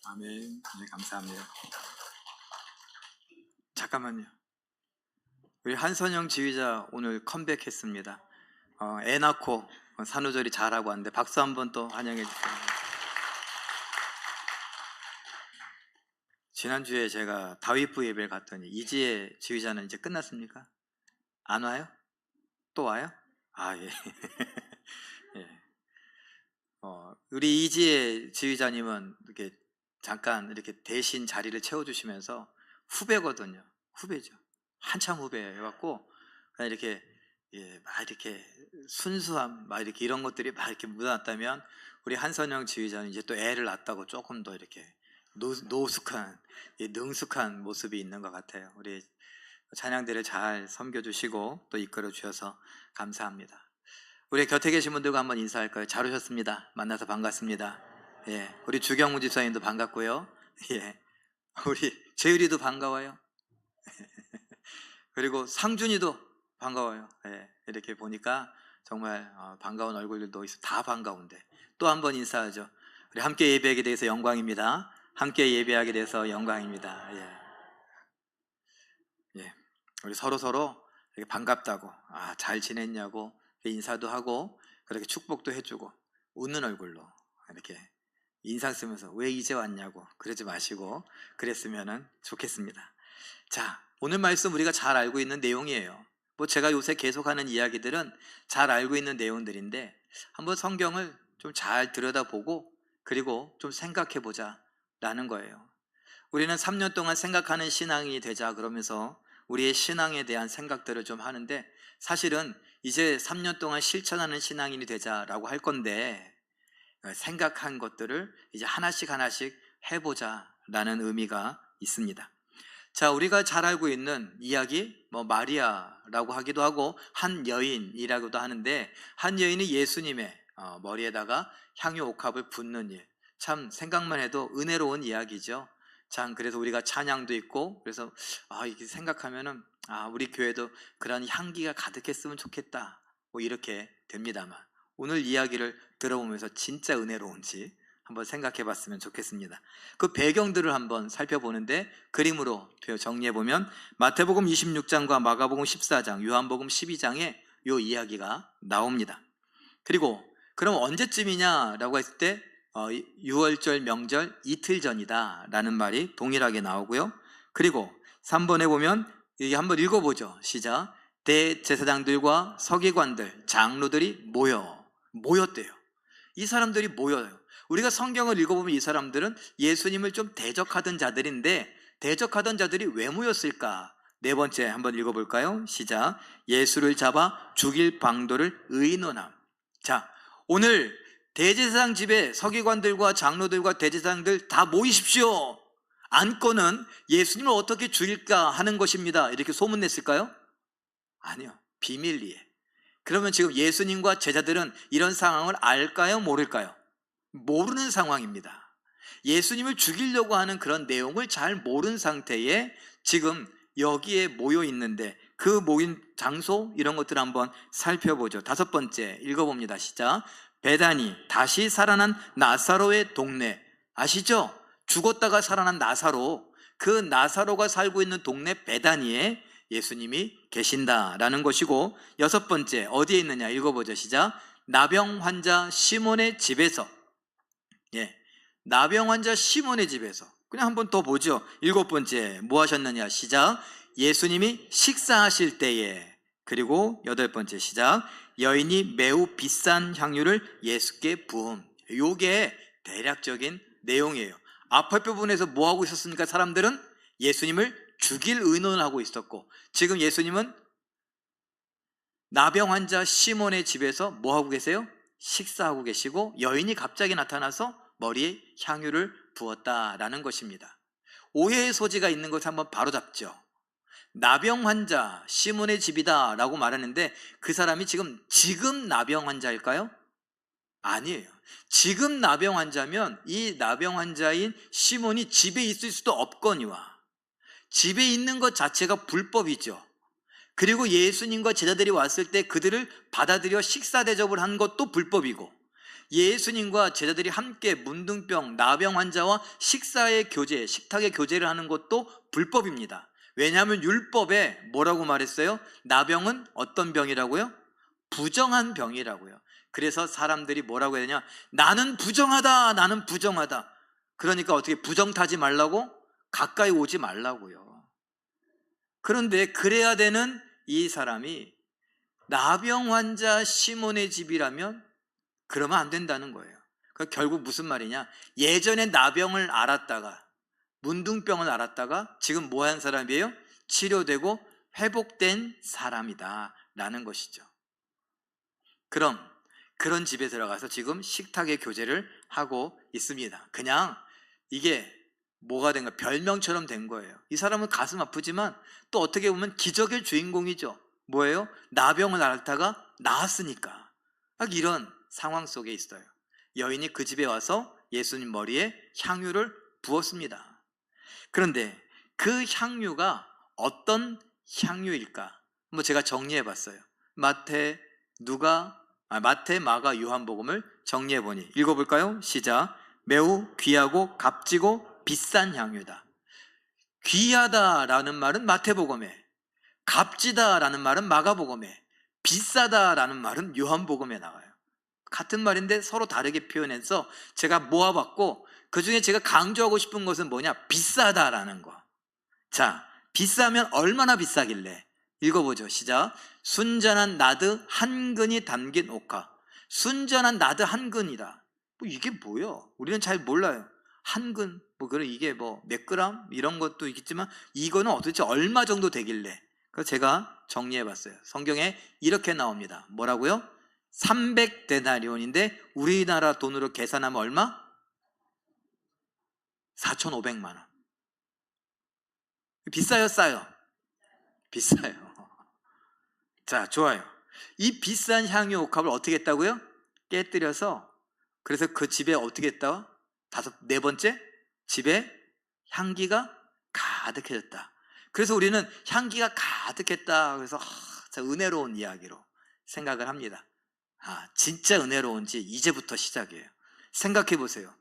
아멘. 네, 감사합니다. 잠깐만요. 우리 한선영 지휘자 오늘 컴백했습니다. 애 낳고 산후조리 잘하고 왔는데 박수 한번 또 환영해 주세요. 지난주에 제가 다윗부 예배를 갔더니 이지혜 지휘자는 이제 끝났습니까? 안 와요? 또 와요? 아, 예. 예. 우리 이지혜 지휘자님은 이렇게 잠깐 이렇게 대신 자리를 채워주시면서 후배거든요. 후배죠. 한참 후배여갖고 그냥 이렇게 막 이렇게 순수함, 막 이렇게 이런 것들이 막 이렇게 묻어났다면 우리 한선영 지휘자는 이제 또 애를 낳았다고 조금 더 이렇게 노숙한, 능숙한 모습이 있는 것 같아요. 우리 찬양대를 잘 섬겨주시고 또 이끌어주셔서 감사합니다. 우리 곁에 계신 분들과 한번 인사할까요? 잘 오셨습니다. 만나서 반갑습니다. 예, 우리 주경무 집사님도 반갑고요. 예, 우리 재율이도 반가워요. 그리고 상준이도 반가워요. 예, 이렇게 보니까 정말 반가운 얼굴들도 있어. 다 반가운데 또 한번 인사하죠. 우리 함께 예배하게 돼서 영광입니다. 함께 예배하게 돼서 영광입니다. 예, 우리 서로 이렇게 반갑다고, 잘 지냈냐고 인사도 하고 그렇게 축복도 해주고 웃는 얼굴로 이렇게 인상 쓰면서 왜 이제 왔냐고 그러지 마시고 그랬으면 좋겠습니다. 자, 오늘 말씀 우리가 잘 알고 있는 내용이에요. 뭐 제가 요새 계속하는 이야기들은 잘 알고 있는 내용들인데 한번 성경을 좀 잘 들여다보고 그리고 좀 생각해보자 라는 거예요. 우리는 3년 동안 생각하는 신앙이 되자 그러면서 우리의 신앙에 대한 생각들을 좀 하는데 사실은 이제 3년 동안 실천하는 신앙인이 되자라고 할 건데 생각한 것들을 이제 하나씩 해보자 라는 의미가 있습니다. 자, 우리가 잘 알고 있는 이야기, 뭐 마리아라고 하기도 하고 한 여인이라고도 하는데 한 여인이 예수님의 머리에다가 향유 옥합을 붓는 일, 참 생각만 해도 은혜로운 이야기죠. 참 그래서 우리가 찬양도 있고 그래서 이렇게 생각하면은 우리 교회도 그런 향기가 가득했으면 좋겠다 뭐 이렇게 됩니다만 오늘 이야기를 들어보면서 진짜 은혜로운지 한번 생각해 봤으면 좋겠습니다. 그 배경들을 한번 살펴보는데 그림으로 정리해 보면 마태복음 26장과 마가복음 14장, 요한복음 12장에 이 이야기가 나옵니다. 그리고 그럼 언제쯤이냐라고 했을 때 6월절 명절 이틀 전이다 라는 말이 동일하게 나오고요. 그리고 3번에 보면 이게 한번 읽어보죠. 시작. 대제사장들과 서기관들, 장로들이 모였대요. 이 사람들이 모여요. 우리가 성경을 읽어보면 이 사람들은 예수님을 좀 대적하던 자들인데 대적하던 자들이 왜 모였을까? 네 번째 한번 읽어볼까요? 시작. 예수를 잡아 죽일 방도를 의논함. 자, 오늘 대제사장 집에 서기관들과 장로들과 대제사장들 다 모이십시오. 안건은 예수님을 어떻게 죽일까 하는 것입니다. 이렇게 소문냈을까요? 아니요. 비밀리에. 그러면 지금 예수님과 제자들은 이런 상황을 알까요? 모를까요? 모르는 상황입니다. 예수님을 죽이려고 하는 그런 내용을 잘 모르는 상태에 지금 여기에 모여 있는데 그 모인 장소 이런 것들을 한번 살펴보죠. 5번째 읽어봅니다. 시작. 베다니, 다시 살아난 나사로의 동네. 아시죠? 죽었다가 살아난 나사로, 그 나사로가 살고 있는 동네 베다니에 예수님이 계신다라는 것이고 6번째 어디에 있느냐 읽어보죠. 시작. 나병 환자 시몬의 집에서. 나병 환자 시몬의 집에서. 그냥 한번 더 보죠. 7번째 뭐 하셨느냐 시작. 예수님이 식사하실 때에. 그리고 8번째 시작. 여인이 매우 비싼 향유를 예수께 부음. 요게 대략적인 내용이에요. 앞에 부분에서 뭐 하고 있었습니까? 사람들은 예수님을 죽일 의논을 하고 있었고 지금 예수님은 나병 환자 시몬의 집에서 뭐 하고 계세요? 식사하고 계시고 여인이 갑자기 나타나서 머리에 향유를 부었다라는 것입니다. 오해의 소지가 있는 것을 한번 바로잡죠. 나병 환자 시몬의 집이다 라고 말하는데 그 사람이 지금 나병 환자일까요? 아니에요. 지금 나병 환자면 이 나병 환자인 시몬이 집에 있을 수도 없거니와 집에 있는 것 자체가 불법이죠. 그리고 예수님과 제자들이 왔을 때 그들을 받아들여 식사 대접을 한 것도 불법이고 예수님과 제자들이 함께 문둥병, 나병 환자와 식사의 교제, 식탁의 교제를 하는 것도 불법입니다. 왜냐하면 율법에 뭐라고 말했어요? 나병은 어떤 병이라고요? 부정한 병이라고요. 그래서 사람들이 뭐라고 해야 되냐? 나는 부정하다, 나는 부정하다. 그러니까 어떻게 부정 타지 말라고? 가까이 오지 말라고요. 그런데 그래야 되는 이 사람이 나병 환자 시몬의 집이라면 그러면 안 된다는 거예요. 그러니까 결국 무슨 말이냐? 예전에 나병을 앓았다가 문둥병을 앓았다가 지금 뭐 한 사람이에요? 치료되고 회복된 사람이다 라는 것이죠. 그럼 그런 집에 들어가서 지금 식탁의 교제를 하고 있습니다. 그냥 이게 뭐가 된 거야? 별명처럼 된 거예요. 이 사람은 가슴 아프지만 또 어떻게 보면 기적의 주인공이죠. 뭐예요? 나병을 앓다가 나았으니까. 딱 이런 상황 속에 있어요. 여인이 그 집에 와서 예수님 머리에 향유를 부었습니다. 그런데 그 향유가 어떤 향유일까? 뭐 제가 정리해 봤어요. 마태, 마가, 요한복음을 정리해 보니 읽어볼까요? 시작. 매우 귀하고 값지고 비싼 향유다. 귀하다라는 말은 마태복음에, 값지다라는 말은 마가복음에, 비싸다라는 말은 요한복음에 나와요. 같은 말인데 서로 다르게 표현해서 제가 모아봤고, 그 중에 제가 강조하고 싶은 것은 뭐냐? 비싸다라는 거. 자, 비싸면 얼마나 비싸길래? 읽어보죠. 시작. 순전한 나드 한 근이 담긴 옥화. 순전한 나드 한 근이다. 뭐 이게 뭐요? 우리는 잘 몰라요. 한 근, 뭐 그래 이게 뭐 몇 그램 이런 것도 있겠지만 이거는 도대체 얼마 정도 되길래? 그래서 제가 정리해봤어요. 성경에 이렇게 나옵니다. 뭐라고요? 300데나리온인데 우리나라 돈으로 계산하면 얼마? 4,500만 원. 비싸요, 싸요? 비싸요. 자, 좋아요. 이 비싼 향유 옥합을 어떻게 했다고요? 깨뜨려서, 그래서 그 집에 어떻게 했다? 네 번째? 집에 향기가 가득해졌다. 그래서 우리는 향기가 가득했다. 그래서 은혜로운 이야기로 생각을 합니다. 진짜 은혜로운지 이제부터 시작이에요. 생각해 보세요.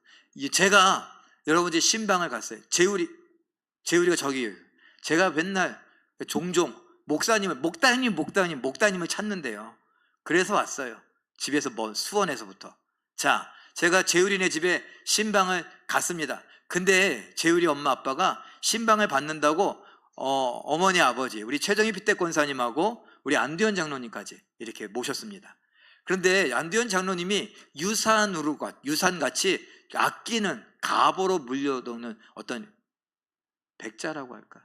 제가 여러분 제 신방을 갔어요. 재우리가 저기예요. 제가 맨날 종종 목다님을 찾는데요. 그래서 왔어요. 집에서 수원에서부터. 자, 제가 재우리네 집에 신방을 갔습니다. 근데 재우리 엄마 아빠가 신방을 받는다고 어머니 아버지 우리 최정희 핏대권사님하고 우리 안두현 장로님까지 이렇게 모셨습니다. 그런데 안두현 장로님이 유산같이 아끼는 가보로 물려도는 어떤 백자라고 할까?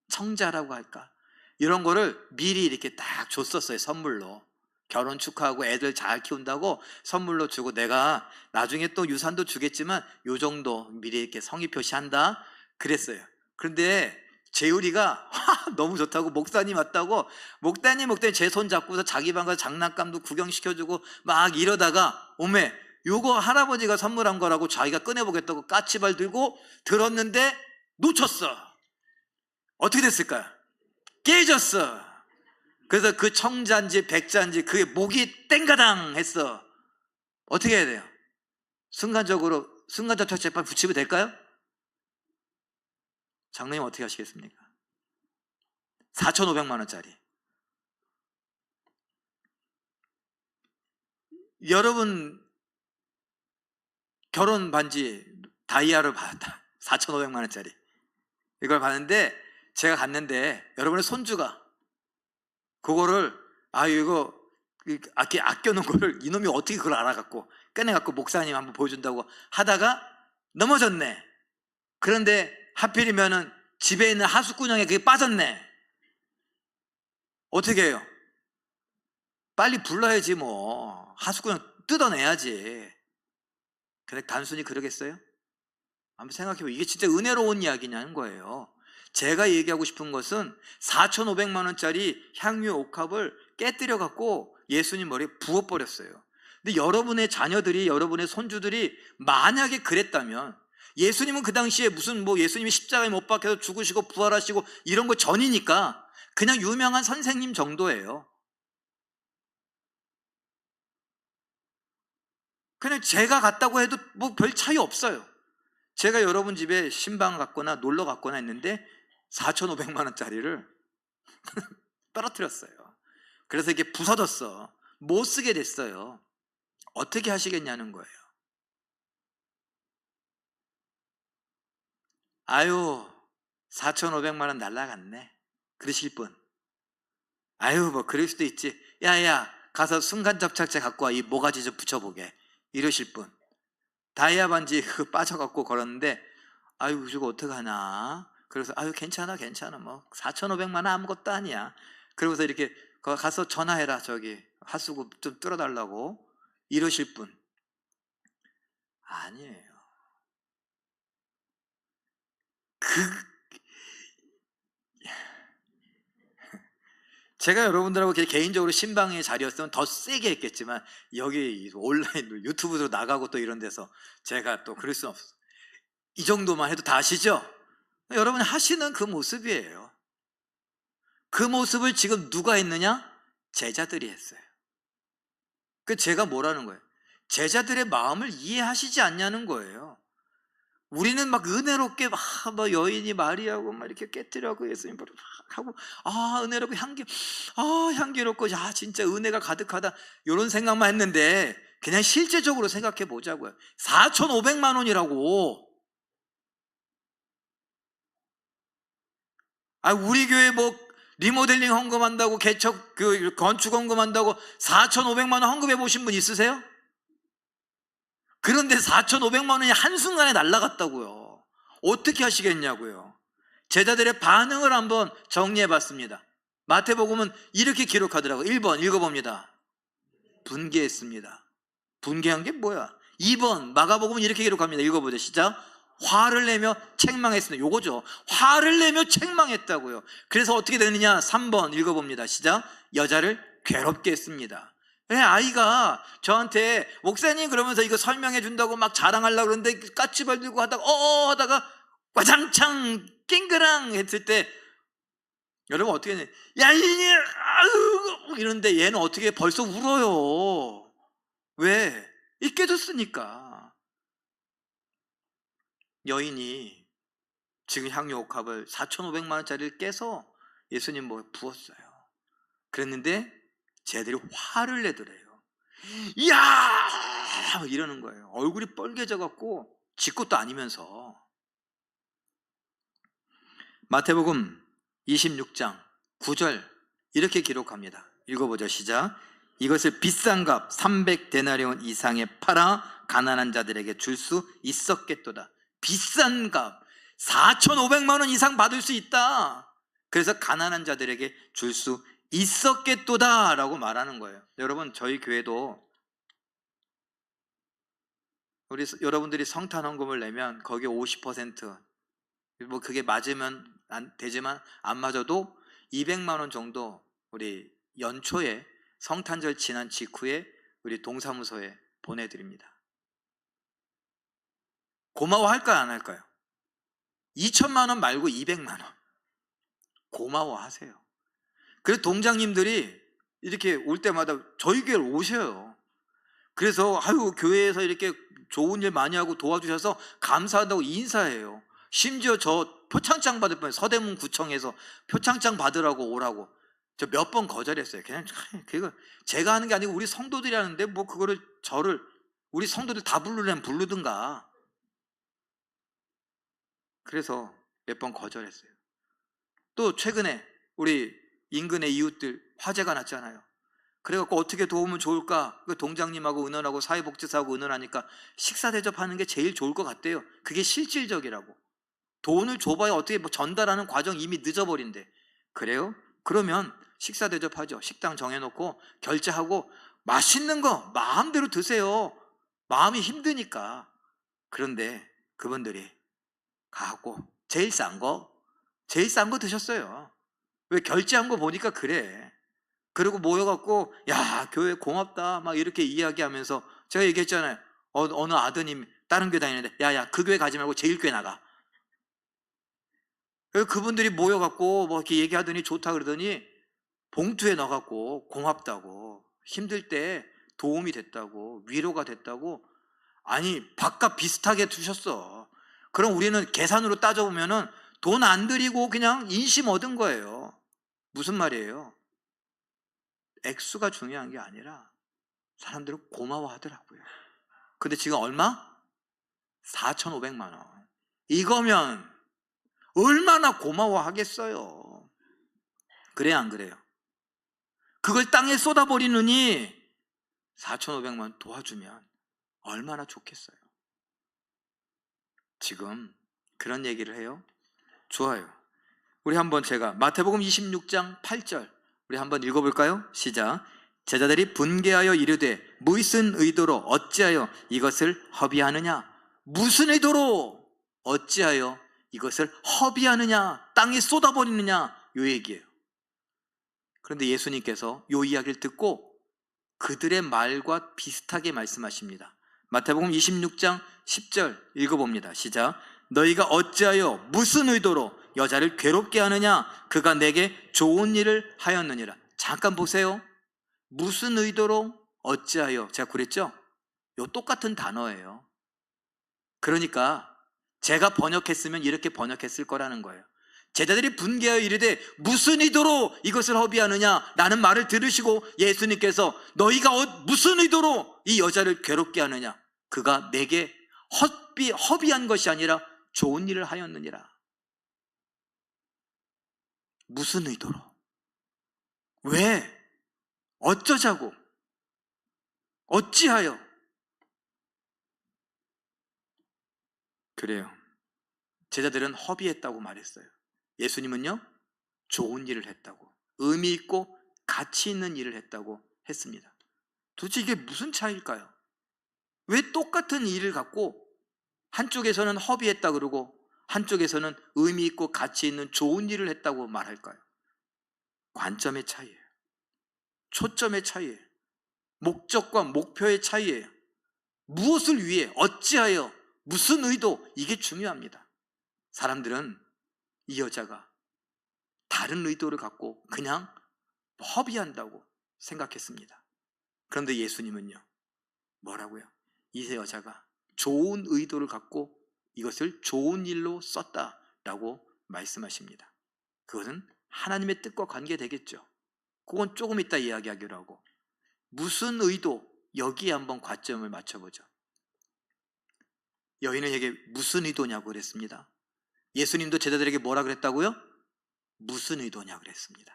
청자라고 할까? 이런 거를 미리 이렇게 딱 줬었어요. 선물로. 결혼 축하하고 애들 잘 키운다고 선물로 주고, 내가 나중에 또 유산도 주겠지만 요 정도 미리 이렇게 성의 표시한다 그랬어요. 그런데 재율이가 너무 좋다고 목사님 왔다고 목사님 제 손 잡고서 자기 방 가서 장난감도 구경시켜주고 막 이러다가 오메 요거 할아버지가 선물한 거라고 자기가 꺼내보겠다고 까치발 들고 들었는데 놓쳤어. 어떻게 됐을까요? 깨졌어. 그래서 그 청자인지 백자인지 그게 목이 땡가당 했어. 어떻게 해야 돼요? 순간적 처치에 빨리 붙이면 될까요? 장로님 어떻게 하시겠습니까? 4,500만 원짜리. 여러분 결혼 반지 다이아를 받았다. 4,500만 원짜리. 이걸 봤는데 제가 갔는데 여러분의 손주가 그거를 이거 아껴놓은 거를 이놈이 어떻게 그걸 알아갖고 꺼내갖고 목사님 한번 보여준다고 하다가 넘어졌네. 그런데 하필이면은 집에 있는 하숫구녕에 그게 빠졌네. 어떻게 해요? 빨리 불러야지 뭐. 하숫구녕 뜯어내야지. 근데 단순히 그러겠어요? 한번 생각해보면 이게 진짜 은혜로운 이야기냐는 거예요. 제가 얘기하고 싶은 것은 4,500만 원짜리 향유 옥합을 깨뜨려 갖고 예수님 머리에 부어버렸어요. 근데 여러분의 자녀들이, 여러분의 손주들이 만약에 그랬다면, 예수님은 그 당시에 무슨 예수님이 십자가에 못 박혀서 죽으시고 부활하시고 이런 거 전이니까 그냥 유명한 선생님 정도예요. 그냥 제가 갔다고 해도 뭐 별 차이 없어요. 제가 여러분 집에 신방 갔거나 놀러 갔거나 했는데 4,500만 원짜리를 떨어뜨렸어요. 그래서 이게 부서졌어. 못 쓰게 됐어요. 어떻게 하시겠냐는 거예요. 아유, 4,500만 원 날라갔네. 그러실 분. 아유, 뭐 그럴 수도 있지. 야야, 가서 순간 접착제 갖고 와. 이 모가지 좀 붙여보게. 이러실 분. 다이아 반지 그 빠져갖고 걸었는데, 아유, 저거 어떡하나. 그래서 아유, 괜찮아 뭐 4,500만 원 아무것도 아니야. 그러고서 이렇게 가서 전화해라. 저기 하수구 좀 뚫어달라고. 이러실 분. 아니에요. 제가 여러분들하고 개인적으로 신방의 자리였으면 더 세게 했겠지만, 여기 온라인 유튜브로 나가고 또 이런 데서 제가 또 그럴 수는 없어요. 이 정도만 해도 다 아시죠? 여러분이 하시는 그 모습이에요. 그 모습을 지금 누가 했느냐? 제자들이 했어요. 그 제가 뭐라는 거예요? 제자들의 마음을 이해하시지 않냐는 거예요. 우리는 막 은혜롭게 막 여인이 마리아고 막 이렇게 깨뜨려고 예수님 막 하고, 은혜롭고 향기롭고, 진짜 은혜가 가득하다, 이런 생각만 했는데, 그냥 실제적으로 생각해 보자고요. 4,500만 원이라고. 우리 교회 뭐 리모델링 헌금한다고, 개척 건축 헌금한다고 4,500만 원 헌금해 보신 분 있으세요? 그런데 4,500만 원이 한순간에 날아갔다고요. 어떻게 하시겠냐고요. 제자들의 반응을 한번 정리해 봤습니다. 마태복음은 이렇게 기록하더라고요. 1번 읽어봅니다. 분개했습니다. 분개한 게 뭐야? 2번 마가복음은 이렇게 기록합니다. 읽어보죠. 시작. 화를 내며 책망했습니다. 요거죠. 화를 내며 책망했다고요. 그래서 어떻게 되느냐? 3번 읽어봅니다. 시작. 여자를 괴롭게 했습니다. 아이가 저한테 목사님 그러면서 이거 설명해 준다고 막 자랑하려고 그러는데 까치발 들고 하다가 하다가 와장창 낑그랑 했을 때, 여러분 어떻게 해? 야 이니 이러는데 얘는 어떻게 벌써 울어요. 왜? 이 깨졌으니까. 여인이 지금 향유 옥합을 4,500만 원짜리를 깨서 예수님 뭐에 부었어요. 그랬는데 쟤들이 화를 내더래요. 이야! 이러는 거예요. 얼굴이 빨개져 갖고 지 것도 아니면서. 마태복음 26장 9절 이렇게 기록합니다. 읽어보죠. 시작. 이것을 비싼 값 300데나리온 이상에 팔아 가난한 자들에게 줄 수 있었겠도다. 비싼 값 4,500만 원 이상 받을 수 있다. 그래서 가난한 자들에게 줄 수 있었겠도다 라고 말하는 거예요. 여러분, 저희 교회도 여러분들이 성탄 헌금을 내면 거기에 50%, 뭐 그게 맞으면 되지만 안 맞아도 200만 원 정도 우리 연초에 성탄절 지난 직후에 우리 동사무소에 보내드립니다. 고마워할까요, 안 할까요? 2천만 원 말고 200만 원 고마워하세요. 그래서 동장님들이 이렇게 올 때마다 저희 교회를 오셔요. 그래서 교회에서 이렇게 좋은 일 많이 하고 도와주셔서 감사하다고 인사해요. 심지어 저 표창장 받을 뻔해요. 서대문 구청에서 표창장 받으라고 오라고. 저 몇 번 거절했어요. 그냥 그거 제가 하는 게 아니고 우리 성도들이 하는데 뭐 그거를 우리 성도들 다 부르려면 부르든가. 그래서 몇 번 거절했어요. 또 최근에 우리 인근의 이웃들 화재가 났잖아요. 그래갖고 어떻게 도우면 좋을까? 동장님하고 의논하고 사회복지사하고 의논하니까 식사 대접하는 게 제일 좋을 것 같대요. 그게 실질적이라고. 돈을 줘봐야 어떻게 뭐 전달하는 과정 이미 늦어버린대. 그래요? 그러면 식사 대접하죠. 식당 정해놓고 결제하고 맛있는 거 마음대로 드세요. 마음이 힘드니까. 그런데 그분들이 가고 제일 싼 거 드셨어요. 왜? 결제한 거 보니까 그래. 그리고 모여갖고 야 교회 고맙다 막 이렇게 이야기하면서, 제가 얘기했잖아요. 어느 아드님 다른 교회 다니는데 야야 그 교회 가지 말고 제일 교회 나가. 그분들이 모여갖고 뭐 이렇게 얘기하더니 좋다 그러더니 봉투에 넣어갖고 고맙다고, 힘들 때 도움이 됐다고, 위로가 됐다고 아니 밥값 비슷하게 주셨어. 그럼 우리는 계산으로 따져보면은 돈 안 들이고 그냥 인심 얻은 거예요. 무슨 말이에요? 액수가 중요한 게 아니라 사람들은 고마워하더라고요. 근데 지금 얼마? 4,500만 원. 이거면 얼마나 고마워하겠어요. 그래요, 안 그래요? 그걸 땅에 쏟아버리느니 4,500만 원 도와주면 얼마나 좋겠어요. 지금 그런 얘기를 해요? 좋아요. 우리 한번 제가 마태복음 26장 8절 우리 한번 읽어볼까요? 시작. 제자들이 분개하여 이르되 무슨 의도로 어찌하여 이것을 허비하느냐? 무슨 의도로 어찌하여 이것을 허비하느냐? 땅에 쏟아버리느냐? 요 얘기예요. 그런데 예수님께서 요 이야기를 듣고 그들의 말과 비슷하게 말씀하십니다. 마태복음 26장 10절 읽어봅니다. 시작. 너희가 어찌하여 무슨 의도로 여자를 괴롭게 하느냐? 그가 내게 좋은 일을 하였느니라. 잠깐 보세요. 무슨 의도로 어찌하여, 제가 그랬죠? 요 똑같은 단어예요. 그러니까 제가 번역했으면 이렇게 번역했을 거라는 거예요. 제자들이 분개하여 이르되 무슨 의도로 이것을 허비하느냐? 라는 말을 들으시고 예수님께서 너희가 무슨 의도로 이 여자를 괴롭게 하느냐? 그가 내게 허비한 것이 아니라 좋은 일을 하였느니라. 무슨 의도로? 왜? 어쩌자고? 어찌하여? 그래요. 제자들은 허비했다고 말했어요. 예수님은요, 좋은 일을 했다고, 의미 있고 가치 있는 일을 했다고 했습니다. 도대체 이게 무슨 차이일까요? 왜 똑같은 일을 갖고 한쪽에서는 허비했다 그러고 한쪽에서는 의미 있고 가치 있는 좋은 일을 했다고 말할까요? 관점의 차이예요. 초점의 차이예요. 목적과 목표의 차이예요. 무엇을 위해, 어찌하여, 무슨 의도, 이게 중요합니다. 사람들은 이 여자가 다른 의도를 갖고 그냥 허비한다고 생각했습니다. 그런데 예수님은요, 뭐라고요? 이 여자가 좋은 의도를 갖고 이것을 좋은 일로 썼다라고 말씀하십니다. 그것은 하나님의 뜻과 관계되겠죠. 그건 조금 이따 이야기하기로 하고, 무슨 의도, 여기에 한번 관점을 맞춰보죠. 여인에게 무슨 의도냐고 그랬습니다. 예수님도 제자들에게 뭐라 그랬다고요? 무슨 의도냐 그랬습니다.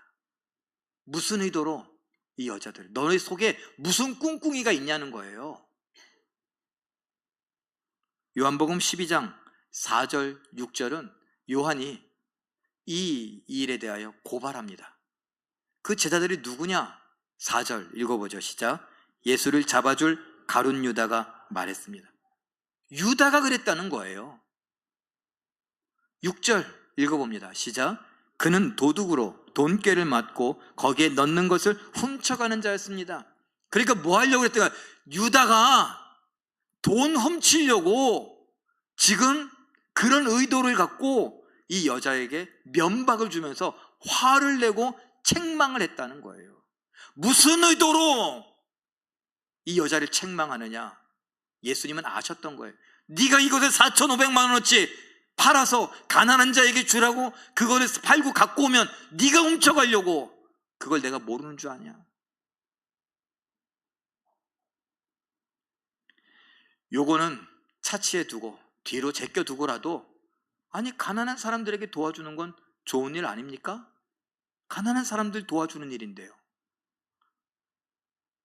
무슨 의도로 이 여자들, 너희 속에 무슨 꿍꿍이가 있냐는 거예요. 요한복음 12장 4절 6절은 요한이 이 일에 대하여 고발합니다. 그 제자들이 누구냐? 4절 읽어보죠. 시작. 예수를 잡아줄 가룟 유다가 말했습니다. 유다가 그랬다는 거예요. 6절 읽어봅니다. 시작. 그는 도둑으로 돈꾀를 맞고 거기에 넣는 것을 훔쳐가는 자였습니다. 그러니까 뭐 하려고 그랬더니 유다가 돈 훔치려고 지금 그런 의도를 갖고 이 여자에게 면박을 주면서 화를 내고 책망을 했다는 거예요. 무슨 의도로 이 여자를 책망하느냐? 예수님은 아셨던 거예요. 네가 이것을 4,500만 원어치 팔아서 가난한 자에게 주라고, 그거를 팔고 갖고 오면 네가 훔쳐가려고, 그걸 내가 모르는 줄 아냐? 요거는 차치해 두고 뒤로 제껴 두고라도, 아니 가난한 사람들에게 도와주는 건 좋은 일 아닙니까? 가난한 사람들 도와주는 일인데요.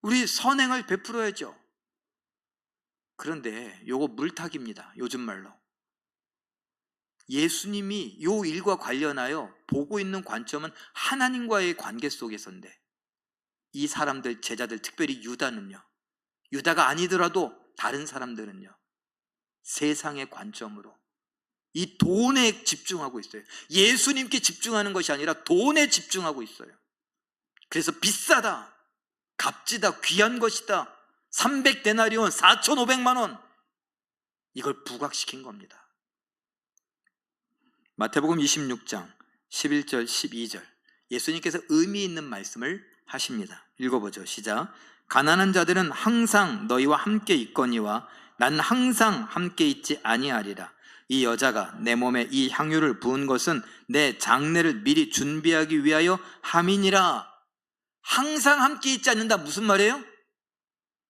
우리 선행을 베풀어야죠. 그런데 요거 물타기입니다. 요즘 말로. 예수님이 요 일과 관련하여 보고 있는 관점은 하나님과의 관계 속에서인데, 이 사람들, 제자들, 특별히 유다는요, 유다가 아니더라도 다른 사람들은요, 세상의 관점으로 이 돈에 집중하고 있어요. 예수님께 집중하는 것이 아니라 돈에 집중하고 있어요. 그래서 비싸다, 값지다, 귀한 것이다, 300데나리온 4,500만 원, 이걸 부각시킨 겁니다. 마태복음 26장 11절 12절 예수님께서 의미 있는 말씀을 하십니다. 읽어보죠. 시작. 가난한 자들은 항상 너희와 함께 있거니와 난 항상 함께 있지 아니하리라. 이 여자가 내 몸에 이 향유를 부은 것은 내 장례를 미리 준비하기 위하여 함이니라. 항상 함께 있지 않는다. 무슨 말이에요?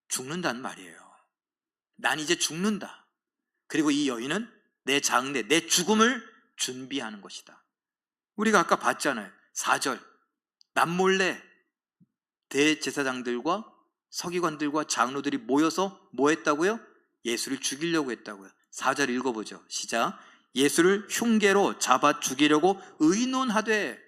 죽는다는 말이에요. 난 이제 죽는다. 그리고 이 여인은 내 장례, 내 죽음을 준비하는 것이다. 우리가 아까 봤잖아요. 4절, 남몰래 대제사장들과 서기관들과 장로들이 모여서 뭐 했다고요? 예수를 죽이려고 했다고요. 4절 읽어보죠. 시작. 예수를 흉계로 잡아 죽이려고 의논하되.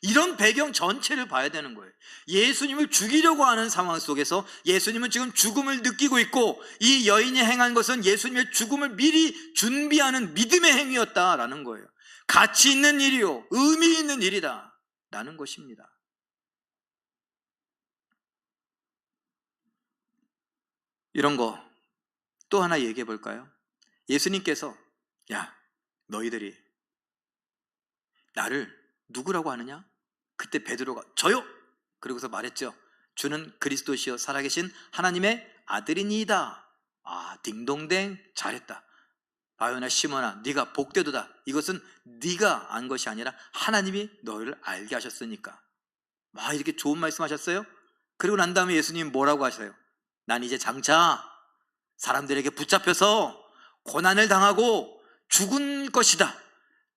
이런 배경 전체를 봐야 되는 거예요. 예수님을 죽이려고 하는 상황 속에서 예수님은 지금 죽음을 느끼고 있고, 이 여인이 행한 것은 예수님의 죽음을 미리 준비하는 믿음의 행위였다라는 거예요. 가치 있는 일이요, 의미 있는 일이다 라는 것입니다. 이런 거 또 하나 얘기해 볼까요? 예수님께서 야, 너희들이 나를 누구라고 하느냐? 그때 베드로가 저요! 그러고서 말했죠. 주는 그리스도시요 살아계신 하나님의 아들이니이다. 아, 딩동댕, 잘했다. 바요나 시몬아, 네가 복되도다. 이것은 네가 안 것이 아니라 하나님이 너희를 알게 하셨으니까. 와, 이렇게 좋은 말씀 하셨어요? 그리고 난 다음에 예수님 뭐라고 하세요? 난 이제 장차 사람들에게 붙잡혀서 고난을 당하고 죽은 것이다.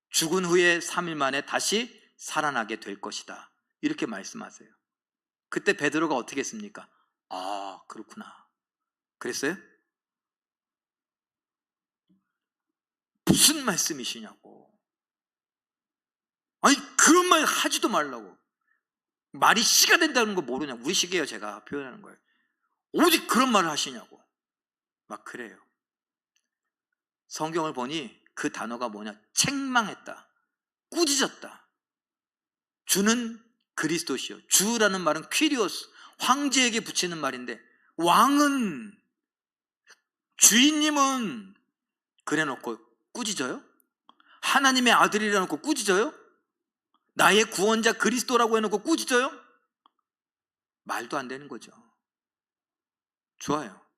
죽은 후에 3일 만에 다시 살아나게 될 것이다. 이렇게 말씀하세요. 그때 베드로가 어떻게 했습니까? 아, 그렇구나. 그랬어요? 무슨 말씀이시냐고. 아니, 그런 말 하지도 말라고. 말이 씨가 된다는 거 모르냐. 우리 식이에요, 제가 표현하는 거예요. 오직 그런 말을 하시냐고. 막 그래요. 성경을 보니 그 단어가 뭐냐? 책망했다, 꾸짖었다. 주는 그리스도시요. 주라는 말은 퀴리오스, 황제에게 붙이는 말인데, 왕은, 주인님은 그래놓고 꾸짖어요? 하나님의 아들이라 놓고 꾸짖어요? 나의 구원자 그리스도라고 해놓고 꾸짖어요? 말도 안 되는 거죠. 좋아요.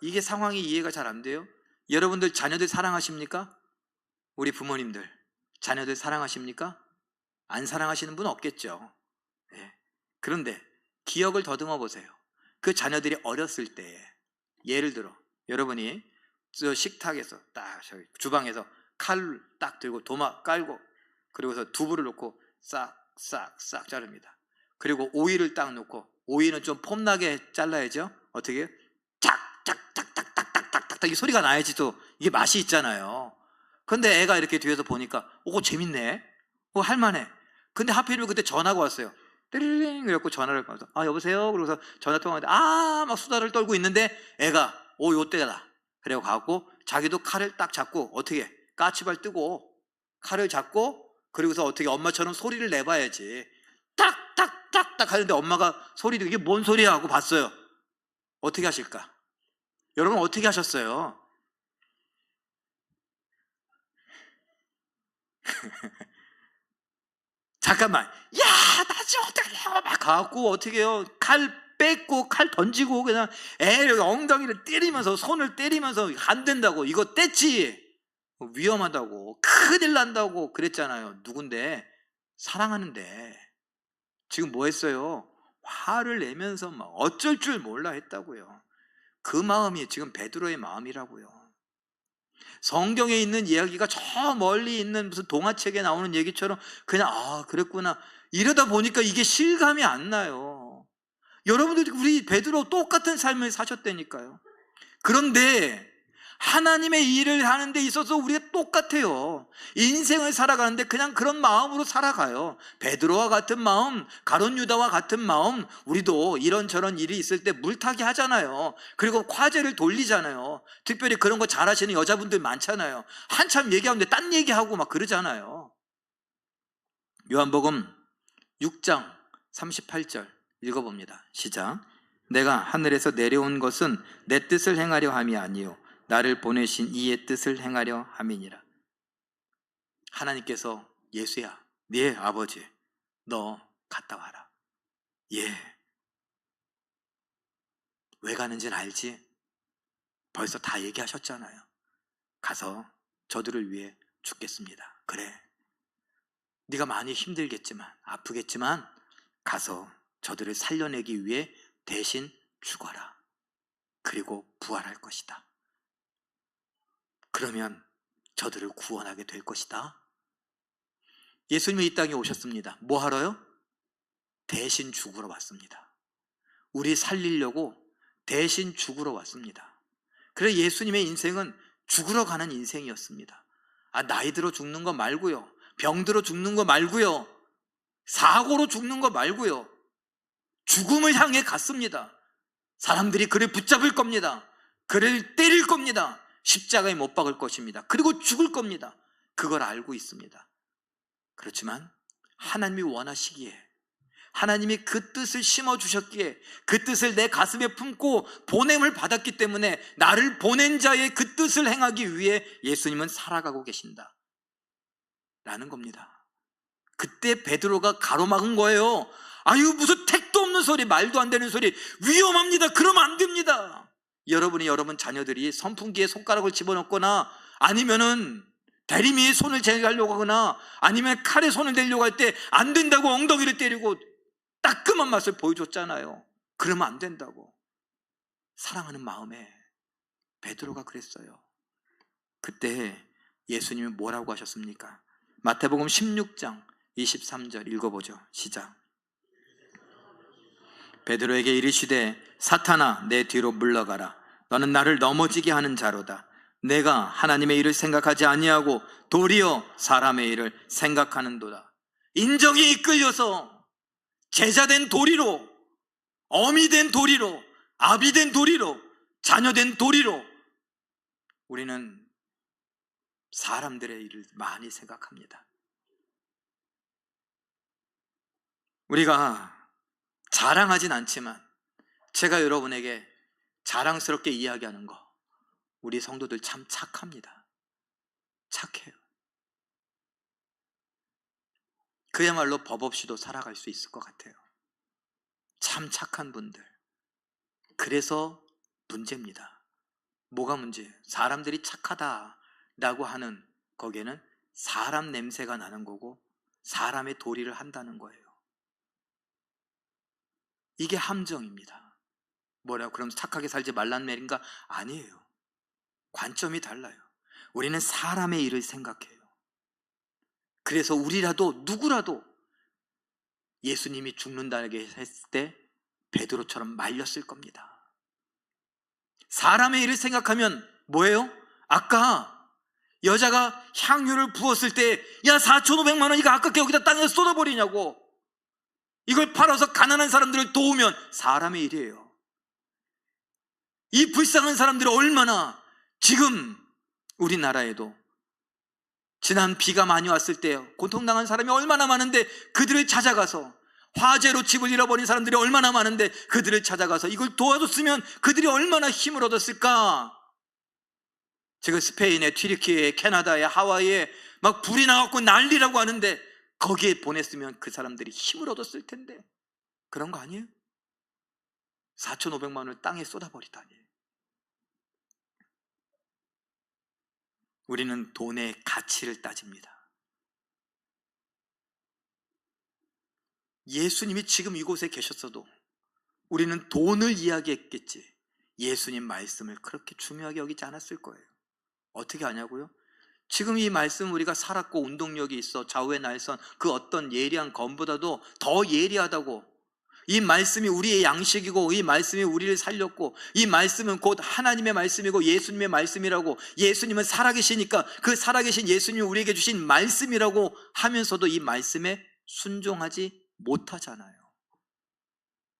이게 상황이 이해가 잘 안 돼요? 여러분들 자녀들 사랑하십니까? 우리 부모님들 자녀들 사랑하십니까? 안 사랑하시는 분 없겠죠. 네. 그런데 기억을 더듬어 보세요. 그 자녀들이 어렸을 때, 예를 들어 여러분이 저 식탁에서 딱 주방에서 칼을 딱 들고 도마 깔고, 그리고서 두부를 넣고 싹싹싹 자릅니다. 그리고 오이를 딱 넣고, 오이는 좀 폼나게 잘라야죠. 어떻게? 짝짝짝짝딱딱딱딱 이 소리가 나야지 또 이게 맛이 있잖아요. 근데 애가 이렇게 뒤에서 보니까 오, 재밌네, 오, 할만해. 근데 하필이면 그때 전화가 왔어요. 띠리링 그래갖고 전화를 받아서 아, 여보세요? 그러고서 전화 통화하는데 막 수다를 떨고 있는데 애가 오, 요때다 그래고 가고, 자기도 칼을 딱 잡고 어떻게 까치발 뜨고 칼을 잡고, 그리고서 어떻게 엄마처럼 소리를 내봐야지. 딱딱딱딱 하는데 엄마가 소리도 이게 뭔 소리야 하고 봤어요. 어떻게 하실까? 여러분 어떻게 하셨어요? 잠깐만, 야, 나 지금 어떻게 해요? 막 가갖고 어떻게 해요? 칼 뺏고 칼 던지고 그냥 애 엉덩이를 때리면서, 손을 때리면서 안 된다고, 이거 뗐지, 위험하다고, 큰일 난다고 그랬잖아요. 누군데? 사랑하는데. 지금 뭐 했어요? 화를 내면서 막 어쩔 줄 몰라 했다고요. 그 마음이 지금 베드로의 마음이라고요. 성경에 있는 이야기가 저 멀리 있는 무슨 동화책에 나오는 얘기처럼 그냥 아, 그랬구나 이러다 보니까 이게 실감이 안 나요. 여러분들 우리 베드로 똑같은 삶을 사셨다니까요. 그런데 하나님의 일을 하는 데 있어서 우리가 똑같아요. 인생을 살아가는데 그냥 그런 마음으로 살아가요. 베드로와 같은 마음, 가룟 유다와 같은 마음, 우리도 이런저런 일이 있을 때 물타기 하잖아요. 그리고 화제를 돌리잖아요. 특별히 그런 거 잘하시는 여자분들 많잖아요. 한참 얘기하는데 딴 얘기하고 막 그러잖아요. 요한복음 6장 38절 읽어봅니다. 시작. 내가 하늘에서 내려온 것은 내 뜻을 행하려 함이 아니요 나를 보내신 이의 뜻을 행하려 함이니라. 하나님께서 예수야, 네 아버지, 너 갔다 와라. 예. 왜 가는지는 알지? 벌써 다 얘기하셨잖아요. 가서 저들을 위해 죽겠습니다. 그래, 네가 많이 힘들겠지만, 아프겠지만 가서 저들을 살려내기 위해 대신 죽어라. 그리고 부활할 것이다. 그러면 저들을 구원하게 될 것이다. 예수님이 이 땅에 오셨습니다. 뭐 하러요? 대신 죽으러 왔습니다. 우리 살리려고 대신 죽으러 왔습니다. 그래서 예수님의 인생은 죽으러 가는 인생이었습니다. 나이 들어 죽는 거 말고요, 병 들어 죽는 거 말고요, 사고로 죽는 거 말고요, 죽음을 향해 갔습니다. 사람들이 그를 붙잡을 겁니다. 그를 때릴 겁니다. 십자가에 못 박을 것입니다. 그리고 죽을 겁니다. 그걸 알고 있습니다. 그렇지만 하나님이 원하시기에, 하나님이 그 뜻을 심어주셨기에, 그 뜻을 내 가슴에 품고 보냄을 받았기 때문에 나를 보낸 자의 그 뜻을 행하기 위해 예수님은 살아가고 계신다 라는 겁니다. 그때 베드로가 가로막은 거예요. 아유, 무슨 택도 없는 소리, 말도 안 되는 소리, 위험합니다. 그러면 안 됩니다. 여러분 자녀들이 선풍기에 손가락을 집어넣거나, 아니면은 대리미에 손을 제거하려고 하거나, 아니면 칼에 손을 대려고 할 때 안 된다고 엉덩이를 때리고 따끔한 맛을 보여줬잖아요. 그러면 안 된다고. 사랑하는 마음에 베드로가 그랬어요. 그때 예수님이 뭐라고 하셨습니까? 마태복음 16장 23절 읽어보죠. 시작. 베드로에게 이르시되 사탄아, 내 뒤로 물러가라. 너는 나를 넘어지게 하는 자로다. 내가 하나님의 일을 생각하지 아니하고 도리어 사람의 일을 생각하는도다. 인정에 이끌려서 제자된 도리로, 어미된 도리로, 아비된 도리로, 자녀된 도리로 우리는 사람들의 일을 많이 생각합니다. 우리가 자랑하진 않지만 제가 여러분에게 자랑스럽게 이야기하는 거, 우리 성도들 참 착합니다. 착해요. 그야말로 법 없이도 살아갈 수 있을 것 같아요. 참 착한 분들. 그래서 문제입니다. 뭐가 문제예요? 사람들이 착하다라고 하는 거기에는 사람 냄새가 나는 거고 사람의 도리를 한다는 거예요. 이게 함정입니다. 뭐라고? 그럼 착하게 살지 말란 말인가? 아니에요. 관점이 달라요. 우리는 사람의 일을 생각해요. 그래서 우리라도, 누구라도 예수님이 죽는다고 했을 때 베드로처럼 말렸을 겁니다. 사람의 일을 생각하면 뭐예요? 아까 여자가 향유를 부었을 때, 야, 4,500만 원 이거 아깝게 여기다 땅에 쏟아버리냐고, 이걸 팔아서 가난한 사람들을 도우면 사람의 일이에요. 이 불쌍한 사람들이 얼마나, 지금 우리나라에도 지난 비가 많이 왔을 때 고통당한 사람이 얼마나 많은데 그들을 찾아가서, 화재로 집을 잃어버린 사람들이 얼마나 많은데 그들을 찾아가서 이걸 도와줬으면 그들이 얼마나 힘을 얻었을까. 지금 스페인에, 튀르키예에, 캐나다에, 하와이에 막 불이 나갖고 난리라고 하는데 거기에 보냈으면 그 사람들이 힘을 얻었을 텐데 그런 거 아니에요? 4,500만 원을 땅에 쏟아버리다니. 우리는 돈의 가치를 따집니다. 예수님이 지금 이곳에 계셨어도 우리는 돈을 이야기했겠지 예수님 말씀을 그렇게 중요하게 여기지 않았을 거예요. 어떻게 아냐고요? 지금 이 말씀, 우리가 살았고 운동력이 있어 좌우의 날선 그 어떤 예리한 검보다도 더 예리하다고, 이 말씀이 우리의 양식이고 이 말씀이 우리를 살렸고 이 말씀은 곧 하나님의 말씀이고 예수님의 말씀이라고, 예수님은 살아계시니까 그 살아계신 예수님이 우리에게 주신 말씀이라고 하면서도 이 말씀에 순종하지 못하잖아요.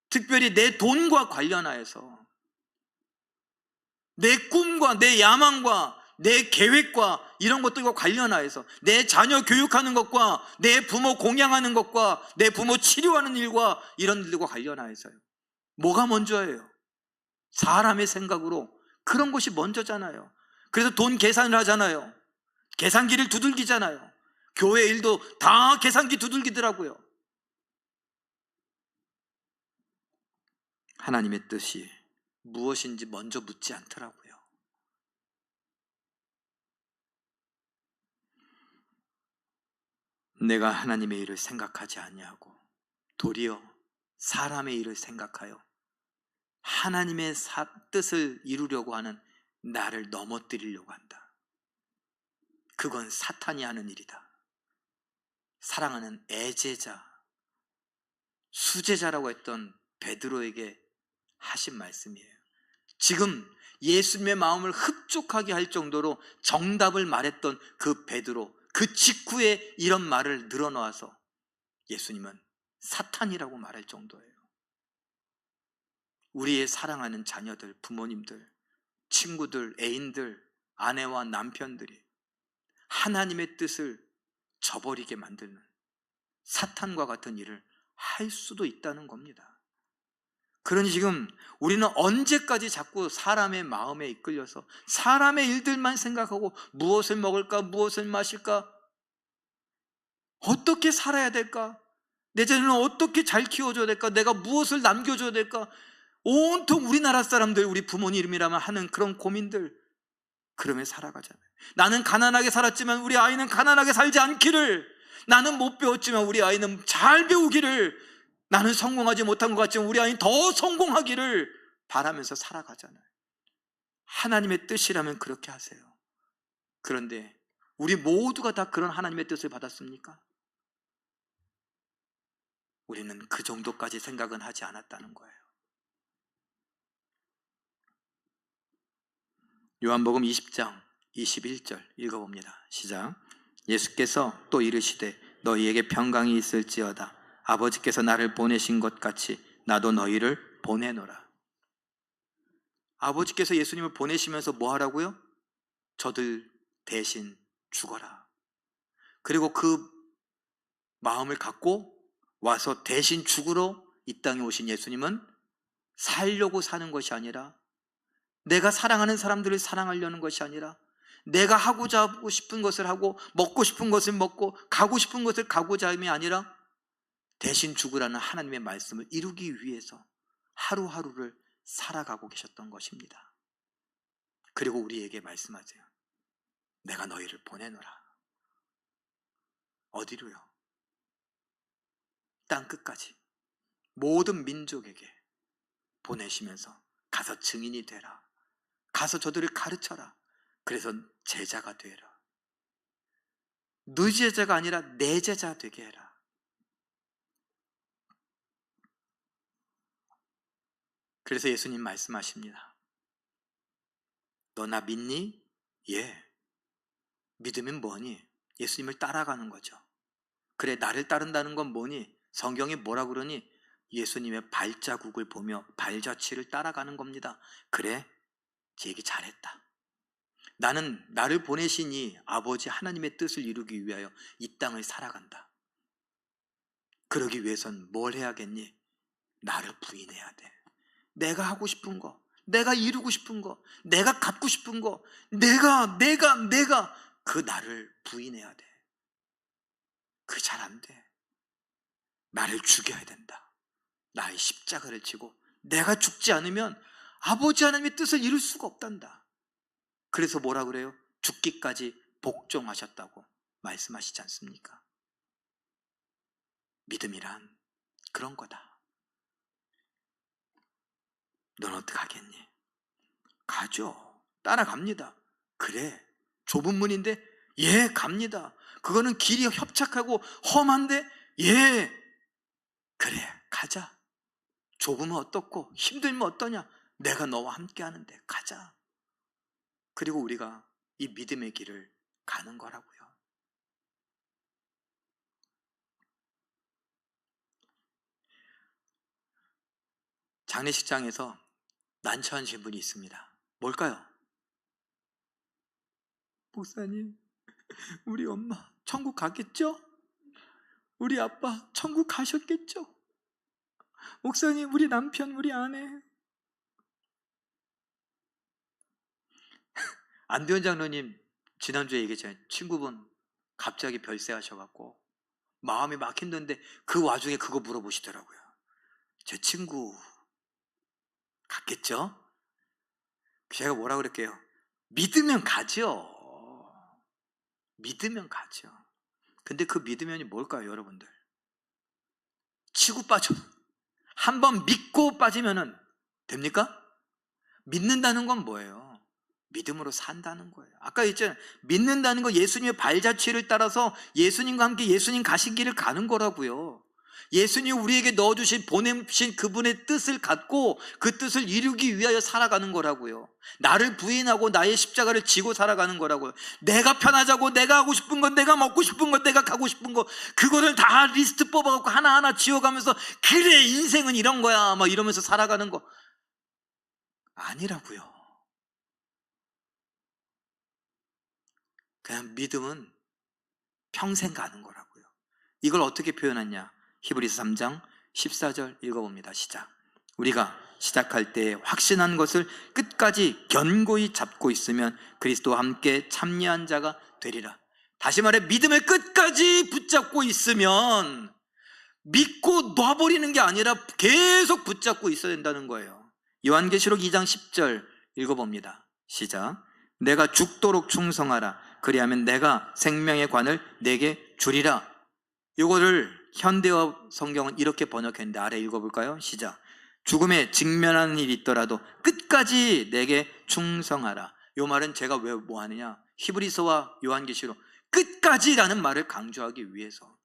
특별히 내 돈과 관련하여서, 내 꿈과 내 야망과 내 계획과 이런 것들과 관련하여서, 내 자녀 교육하는 것과 내 부모 공양하는 것과 내 부모 치료하는 일과 이런 일들과 관련하여서요, 뭐가 먼저예요? 사람의 생각으로 그런 것이 먼저잖아요. 그래서 돈 계산을 하잖아요. 계산기를 두들기잖아요. 교회 일도 다 계산기 두들기더라고요. 하나님의 뜻이 무엇인지 먼저 묻지 않더라고요. 내가 하나님의 일을 생각하지 아니하고 도리어 사람의 일을 생각하여 하나님의 뜻을 이루려고 하는 나를 넘어뜨리려고 한다. 그건 사탄이 하는 일이다. 사랑하는 애제자, 수제자라고 했던 베드로에게 하신 말씀이에요. 지금 예수님의 마음을 흡족하게 할 정도로 정답을 말했던 그 베드로, 그 직후에 이런 말을 늘어놓아서 예수님은 사탄이라고 말할 정도예요. 우리의 사랑하는 자녀들, 부모님들, 친구들, 애인들, 아내와 남편들이 하나님의 뜻을 저버리게 만드는 사탄과 같은 일을 할 수도 있다는 겁니다. 그러니 지금 우리는 언제까지 자꾸 사람의 마음에 이끌려서 사람의 일들만 생각하고 무엇을 먹을까, 무엇을 마실까, 어떻게 살아야 될까, 내 자녀는 어떻게 잘 키워줘야 될까, 내가 무엇을 남겨줘야 될까, 온통 우리나라 사람들, 우리 부모님이라면 하는 그런 고민들, 그러며 살아가잖아요. 나는 가난하게 살았지만 우리 아이는 가난하게 살지 않기를, 나는 못 배웠지만 우리 아이는 잘 배우기를, 나는 성공하지 못한 것 같지만 우리 아이는 더 성공하기를 바라면서 살아가잖아요. 하나님의 뜻이라면 그렇게 하세요. 그런데 우리 모두가 다 그런 하나님의 뜻을 받았습니까? 우리는 그 정도까지 생각은 하지 않았다는 거예요. 요한복음 20장 21절 읽어봅니다. 시작. 예수께서 또 이르시되 너희에게 평강이 있을지어다. 아버지께서 나를 보내신 것 같이 나도 너희를 보내노라. 아버지께서 예수님을 보내시면서 뭐 하라고요? 저들 대신 죽어라. 그리고 그 마음을 갖고 와서 대신 죽으러 이 땅에 오신 예수님은 살려고 사는 것이 아니라, 내가 사랑하는 사람들을 사랑하려는 것이 아니라, 내가 하고자 하고 싶은 것을 하고 먹고 싶은 것을 먹고 가고 싶은 것을 가고자 함이 아니라 대신 죽으라는 하나님의 말씀을 이루기 위해서 하루하루를 살아가고 계셨던 것입니다. 그리고 우리에게 말씀하세요. 내가 너희를 보내노라. 어디로요? 땅 끝까지 모든 민족에게 보내시면서 가서 증인이 되라. 가서 저들을 가르쳐라. 그래서 제자가 되라. 너희 제자가 아니라 내 제자 되게 해라. 그래서 예수님 말씀하십니다. 너 나 믿니? 예. 믿으면 뭐니? 예수님을 따라가는 거죠. 그래, 나를 따른다는 건 뭐니? 성경이 뭐라 그러니? 예수님의 발자국을 보며 발자취를 따라가는 겁니다. 그래, 제 얘기 잘했다. 나는 나를 보내신 이 아버지 하나님의 뜻을 이루기 위하여 이 땅을 살아간다. 그러기 위해선 뭘 해야겠니? 나를 부인해야 돼. 내가 하고 싶은 거, 내가 이루고 싶은 거, 내가 갖고 싶은 거, 내가 그 나를 부인해야 돼. 그게 잘 안 돼. 나를 죽여야 된다. 나의 십자가를 지고 내가 죽지 않으면 아버지 하나님의 뜻을 이룰 수가 없단다. 그래서 뭐라 그래요? 죽기까지 복종하셨다고 말씀하시지 않습니까? 믿음이란 그런 거다. 넌 어떡하겠니? 가죠. 따라갑니다. 그래, 좁은 문인데 예, 갑니다. 그거는 길이 협착하고 험한데 예, 그래, 가자. 좁으면 어떻고 힘들면 어떠냐? 내가 너와 함께 하는데 가자. 그리고 우리가 이 믿음의 길을 가는 거라고요. 장례식장에서 난처하신 분이 있습니다. 뭘까요? 목사님, 우리 엄마 천국 가겠죠? 우리 아빠 천국 가셨겠죠? 목사님, 우리 남편, 우리 아내. 안대현 장로님 지난주에 얘기했잖아요. 친구분 갑자기 별세하셔갖고 마음이 막 힘든데 그 와중에 그거 물어보시더라고요. 제 친구 갔겠죠? 제가 뭐라 그럴게요? 믿으면 가죠. 믿으면 가죠. 근데 그 믿으면이 뭘까요, 여러분들? 치고 빠져. 한번 믿고 빠지면은 됩니까? 믿는다는 건 뭐예요? 믿음으로 산다는 거예요. 아까 있잖아요. 믿는다는 거 예수님의 발자취를 따라서 예수님과 함께 예수님 가신 길을 가는 거라고요. 예수님이 우리에게 넣어주신 보내신 그분의 뜻을 갖고 그 뜻을 이루기 위하여 살아가는 거라고요. 나를 부인하고 나의 십자가를 지고 살아가는 거라고요. 내가 편하자고 내가 하고 싶은 것, 내가 먹고 싶은 것, 내가 가고 싶은 것, 그거를 다 리스트 뽑아갖고 하나하나 지워가면서 그래 인생은 이런 거야 막 이러면서 살아가는 거 아니라고요. 그냥 믿음은 평생 가는 거라고요. 이걸 어떻게 표현하냐? 히브리서 3장 14절 읽어봅니다. 시작. 우리가 시작할 때 확신한 것을 끝까지 견고히 잡고 있으면 그리스도와 함께 참여한 자가 되리라. 다시 말해 믿음을 끝까지 붙잡고 있으면 믿고 놔버리는 게 아니라 계속 붙잡고 있어야 된다는 거예요. 요한계시록 2장 10절 읽어봅니다. 시작. 내가 죽도록 충성하라. 그리하면 내가 생명의 관을 내게 주리라. 이거를 현대어 성경은 이렇게 번역했는데 아래 읽어볼까요? 시작. 죽음에 직면하는 일이 있더라도 끝까지 내게 충성하라. 이 말은 제가 왜 뭐 하느냐? 히브리서와 요한계시록 끝까지라는 말을 강조하기 위해서.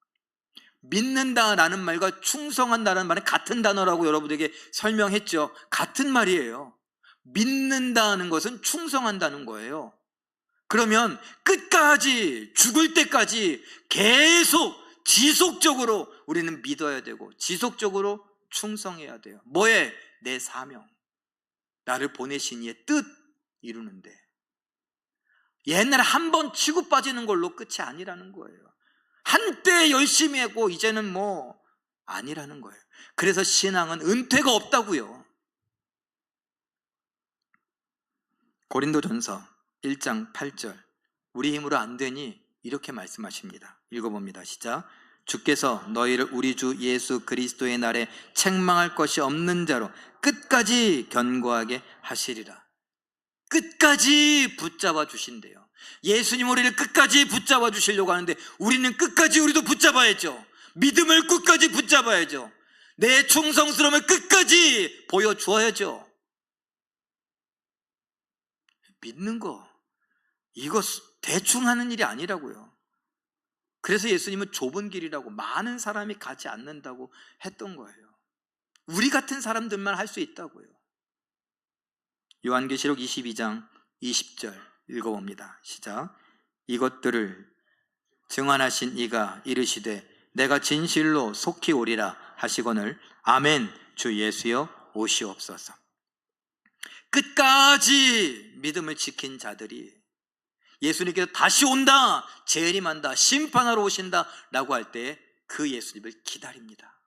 믿는다라는 말과 충성한다라는 말은 같은 단어라고 여러분에게 설명했죠. 같은 말이에요. 믿는다는 것은 충성한다는 거예요. 그러면 끝까지 죽을 때까지 계속 지속적으로 우리는 믿어야 되고 지속적으로 충성해야 돼요. 뭐에? 내 사명, 나를 보내신 이의 뜻 이루는데. 옛날에 한 번 치고 빠지는 걸로 끝이 아니라는 거예요. 한때 열심히 했고 이제는 뭐 아니라는 거예요. 그래서 신앙은 은퇴가 없다고요. 고린도전서 1장 8절 우리 힘으로 안 되니 이렇게 말씀하십니다. 읽어봅니다. 시작. 주께서 너희를 우리 주 예수 그리스도의 날에 책망할 것이 없는 자로 끝까지 견고하게 하시리라. 끝까지 붙잡아 주신대요. 예수님 우리를 끝까지 붙잡아 주시려고 하는데 우리는 끝까지 우리도 붙잡아야죠. 믿음을 끝까지 붙잡아야죠. 내 충성스러움을 끝까지 보여주어야죠. 믿는 거 이거 대충 하는 일이 아니라고요. 그래서 예수님은 좁은 길이라고 많은 사람이 가지 않는다고 했던 거예요. 우리 같은 사람들만 할 수 있다고요. 요한계시록 22장 20절 읽어봅니다. 시작. 이것들을 증언하신 이가 이르시되 내가 진실로 속히 오리라 하시거늘 아멘 주 예수여 오시옵소서. 끝까지 믿음을 지킨 자들이 예수님께서 다시 온다, 재림한다, 심판하러 오신다 라고 할 때 그 예수님을 기다립니다.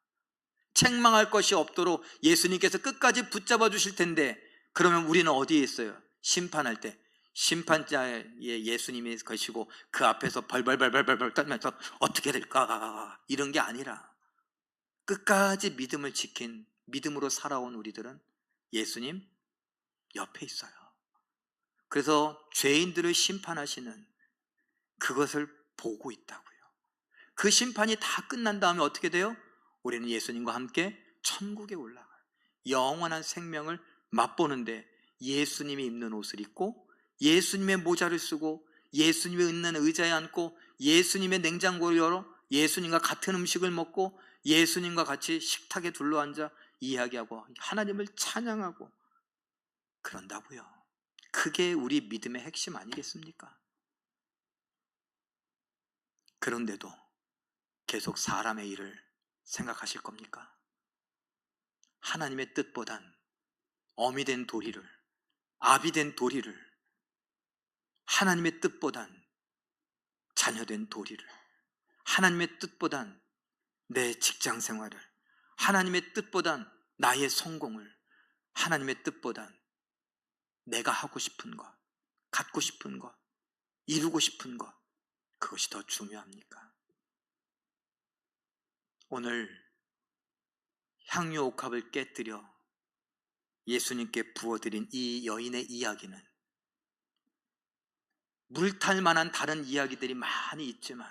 책망할 것이 없도록 예수님께서 끝까지 붙잡아 주실 텐데 그러면 우리는 어디에 있어요? 심판할 때 심판자의 예수님이 계시고 그 앞에서 벌벌벌벌벌 떨면서 어떻게 될까 이런 게 아니라 끝까지 믿음을 지킨 믿음으로 살아온 우리들은 예수님 옆에 있어요. 그래서 죄인들을 심판하시는 그것을 보고 있다고요. 그 심판이 다 끝난 다음에 어떻게 돼요? 우리는 예수님과 함께 천국에 올라가요. 영원한 생명을 맛보는데 예수님이 입는 옷을 입고 예수님의 모자를 쓰고 예수님의 있는 의자에 앉고 예수님의 냉장고를 열어 예수님과 같은 음식을 먹고 예수님과 같이 식탁에 둘러앉아 이야기하고 하나님을 찬양하고 그런다고요. 그게 우리 믿음의 핵심 아니겠습니까? 그런데도 계속 사람의 일을 생각하실 겁니까? 하나님의 뜻보단 어미 된 도리를, 아비 된 도리를, 하나님의 뜻보단 자녀된 도리를, 하나님의 뜻보단 내 직장 생활을, 하나님의 뜻보단 나의 성공을, 하나님의 뜻보단 내가 하고 싶은 것, 갖고 싶은 것, 이루고 싶은 것, 그것이 더 중요합니까? 오늘 향유 옥합을 깨뜨려 예수님께 부어드린 이 여인의 이야기는 물탈 만한 다른 이야기들이 많이 있지만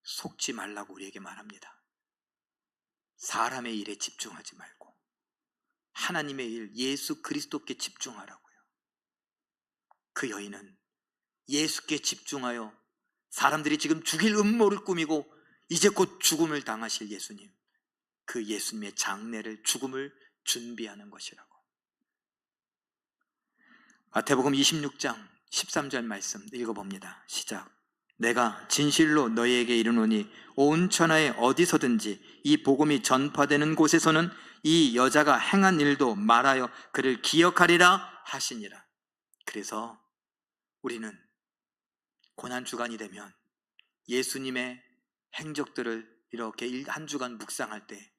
속지 말라고 우리에게 말합니다. 사람의 일에 집중하지 말고 하나님의 일, 예수 그리스도께 집중하라고요. 그 여인은 예수께 집중하여 사람들이 지금 죽일 음모를 꾸미고 이제 곧 죽음을 당하실 예수님, 그 예수님의 장례를, 죽음을 준비하는 것이라고. 마태복음 26장 13절 말씀 읽어봅니다. 시작. 내가 진실로 너희에게 이르노니 온 천하에 어디서든지 이 복음이 전파되는 곳에서는 이 여자가 행한 일도 말하여 그를 기억하리라 하시니라. 그래서 우리는 고난주간이 되면 예수님의 행적들을 이렇게 한 주간 묵상할 때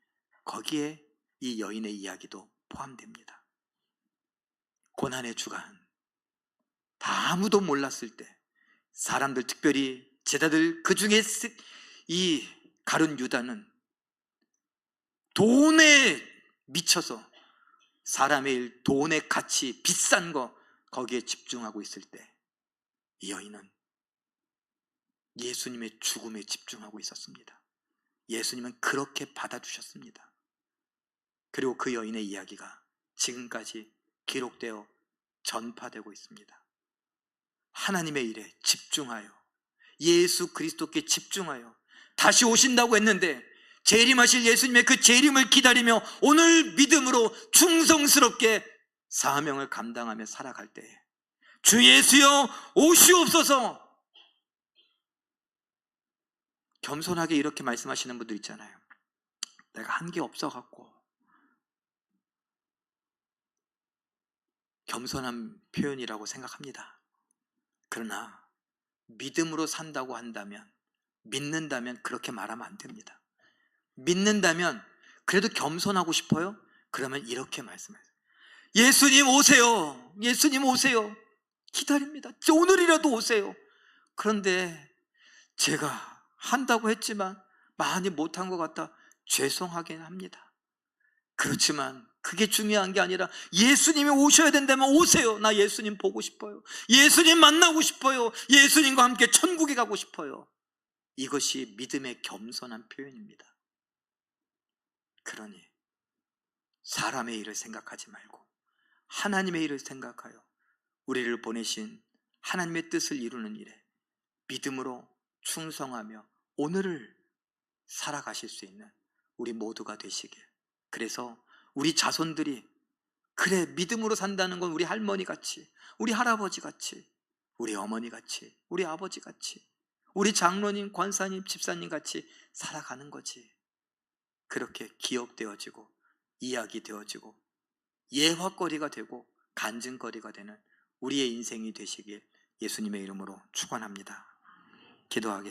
거기에 이 여인의 이야기도 포함됩니다. 고난의 주간, 다 아무도 몰랐을 때 사람들, 특별히 제자들, 그 중에 이 가룟 유다는 돈에 미쳐서 사람의 일, 돈의 가치, 비싼 거 거기에 집중하고 있을 때 이 여인은 예수님의 죽음에 집중하고 있었습니다. 예수님은 그렇게 받아주셨습니다. 그리고 그 여인의 이야기가 지금까지 기록되어 전파되고 있습니다. 하나님의 일에 집중하여 예수 그리스도께 집중하여 다시 오신다고 했는데 재림하실 예수님의 그 재림을 기다리며 오늘 믿음으로 충성스럽게 사명을 감당하며 살아갈 때에 주 예수여 오시옵소서, 겸손하게 이렇게 말씀하시는 분들 있잖아요. 내가 한 게 없어갖고. 겸손한 표현이라고 생각합니다. 그러나 믿음으로 산다고 한다면, 믿는다면 그렇게 말하면 안 됩니다. 믿는다면 그래도 겸손하고 싶어요? 그러면 이렇게 말씀하세요. 예수님 오세요. 예수님 오세요. 기다립니다. 오늘이라도 오세요. 그런데 제가 한다고 했지만 많이 못한 것 같다. 죄송하긴 합니다. 그렇지만 그게 중요한 게 아니라 예수님이 오셔야 된다면 오세요. 나 예수님 보고 싶어요. 예수님 만나고 싶어요. 예수님과 함께 천국에 가고 싶어요. 이것이 믿음의 겸손한 표현입니다. 그러니 사람의 일을 생각하지 말고 하나님의 일을 생각하여 우리를 보내신 하나님의 뜻을 이루는 일에 믿음으로 충성하며 오늘을 살아가실 수 있는 우리 모두가 되시길. 그래서 우리 자손들이 그래, 믿음으로 산다는 건 우리 할머니 같이, 우리 할아버지 같이, 우리 어머니 같이, 우리 아버지 같이, 우리 장로님, 권사님, 집사님 같이 살아가는 거지. 그렇게 기억되어지고 이야기되어지고 예화거리가 되고 간증거리가 되는 우리의 인생이 되시길 예수님의 이름으로 축원합니다. 기도하겠습니다.